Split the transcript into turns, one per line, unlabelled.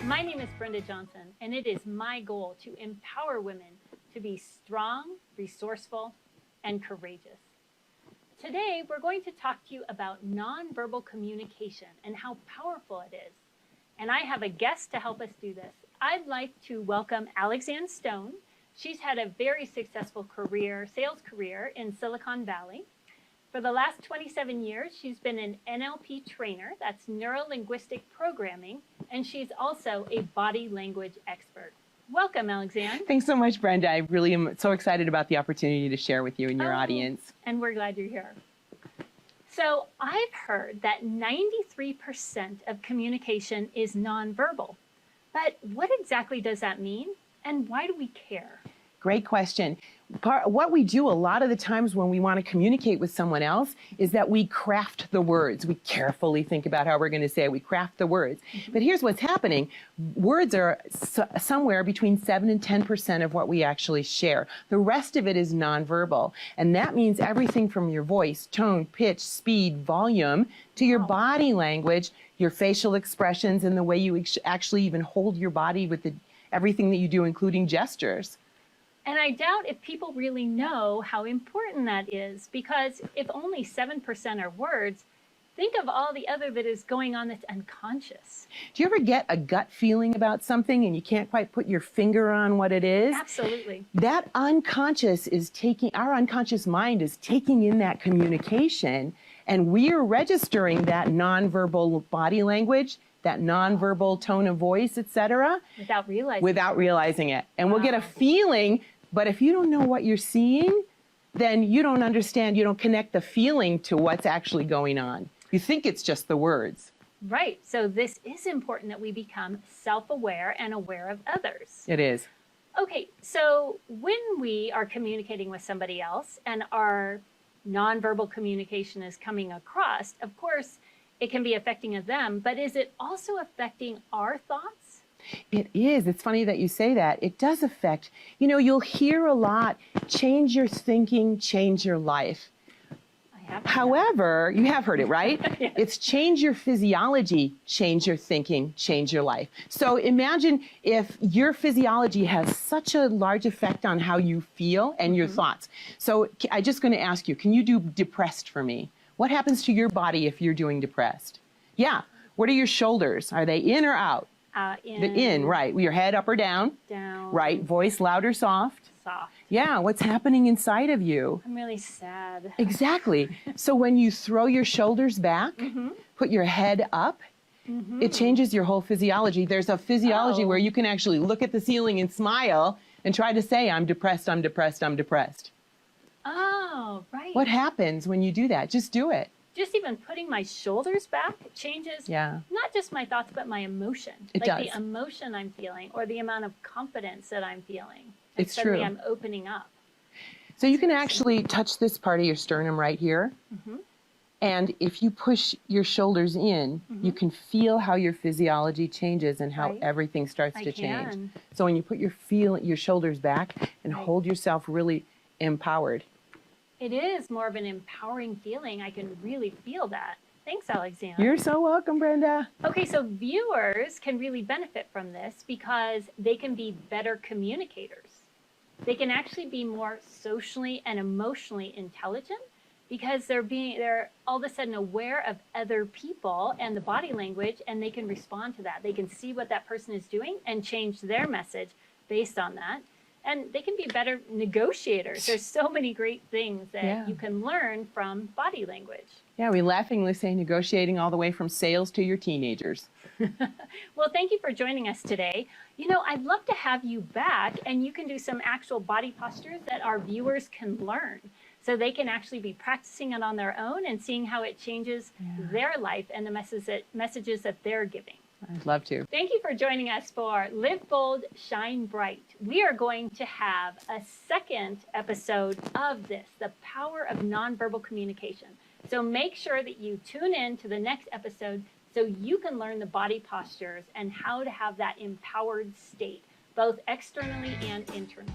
My name is Brenda Johnson, and it is my goal to empower women to be strong, resourceful, and courageous. Today, we're going to talk to you about nonverbal communication and how powerful it is. And I have a guest to help us do this. I'd like to welcome Alexandra Stone. She's had a very successful sales career in Silicon Valley. For the last 27 years, she's been an NLP trainer, that's Neuro-linguistic programming, and she's also a body language expert. Welcome, Alexandra.
Thanks so much, Brenda. I really am so excited about the opportunity to share with you and your audience.
And we're glad you're here. So I've heard that 93% of communication is nonverbal. But what exactly does that mean, and why do we care?
Great question. What we do a lot of the times when we want to communicate with someone else is that we craft the words. We carefully think about how we're going to say it. We craft the words. But here's what's happening. Words are somewhere between 7 and 10% of what we actually share. The rest of it is nonverbal. And that means everything from your voice, tone, pitch, speed, volume, to your body language, your facial expressions, and the way you actually even hold your body with everything that you do, including gestures.
And I doubt if people really know how important that is, because if only 7% are words, think of all the other that is going on that's unconscious.
Do you ever get a gut feeling about something and you can't quite put your finger on what it is?
Absolutely.
That unconscious our unconscious mind is taking in that communication, and we are registering that nonverbal body language, that nonverbal tone of voice, etc.
Without realizing
it. And we'll get a feeling, but if you don't know what you're seeing, then you don't understand, you don't connect the feeling to what's actually going on. You think it's just the words.
Right. So this is important that we become self-aware and aware of others.
It is.
Okay, so when we are communicating with somebody else and our nonverbal communication is coming across, of course, it can be affecting them, but is it also affecting our thoughts?
It is. It's funny that you say that. It does affect. You know, you'll hear a lot, change your thinking, change your life. However, you have heard it, right?
Yes.
It's change your physiology, change your thinking, change your life. So imagine if your physiology has such a large effect on how you feel and your thoughts. So I'm just going to ask you, can you do depressed for me? What happens to your body if you're doing depressed? Yeah. What are your shoulders? Are they in or out?
In.
The in, right. Your head up or down?
Down.
Right. Voice loud or soft?
Soft.
Yeah. What's happening inside of you?
I'm really sad.
Exactly. So when you throw your shoulders back, put your head up, it changes your whole physiology. There's a physiology where you can actually look at the ceiling and smile and try to say, I'm depressed, I'm depressed, I'm depressed.
Oh, right.
What happens when you do that? Just do it.
Just even putting my shoulders back changes not just my thoughts, but my emotion.
It does.
The emotion I'm feeling or the amount of confidence that I'm feeling.
It's
true.
true.
I'm opening up.
So you can actually touch this part of your sternum right here. And if you push your shoulders in, you can feel how your physiology changes and how everything starts to change. So when you put your shoulders back and hold yourself really empowered.
It is more of an empowering feeling. I can really feel that. Thanks, Alexandra.
You're so welcome, Brenda.
Okay, so viewers can really benefit from this because they can be better communicators. They can actually be more socially and emotionally intelligent because they're all of a sudden aware of other people and the body language, and they can respond to that. They can see what that person is doing and change their message based on that. And they can be better negotiators. There's so many great things that you can learn from body language.
Yeah, we laughingly say negotiating all the way from sales to your teenagers.
Well, thank you for joining us today. You know, I'd love to have you back, and you can do some actual body postures that our viewers can learn. So they can actually be practicing it on their own and seeing how it changes their life and the messages that they're giving.
I'd love to.
Thank you for joining us for Live Bold, Shine Bright. We are going to have a second episode of this, the power of nonverbal communication. So make sure that you tune in to the next episode so you can learn the body postures and how to have that empowered state, both externally and internally.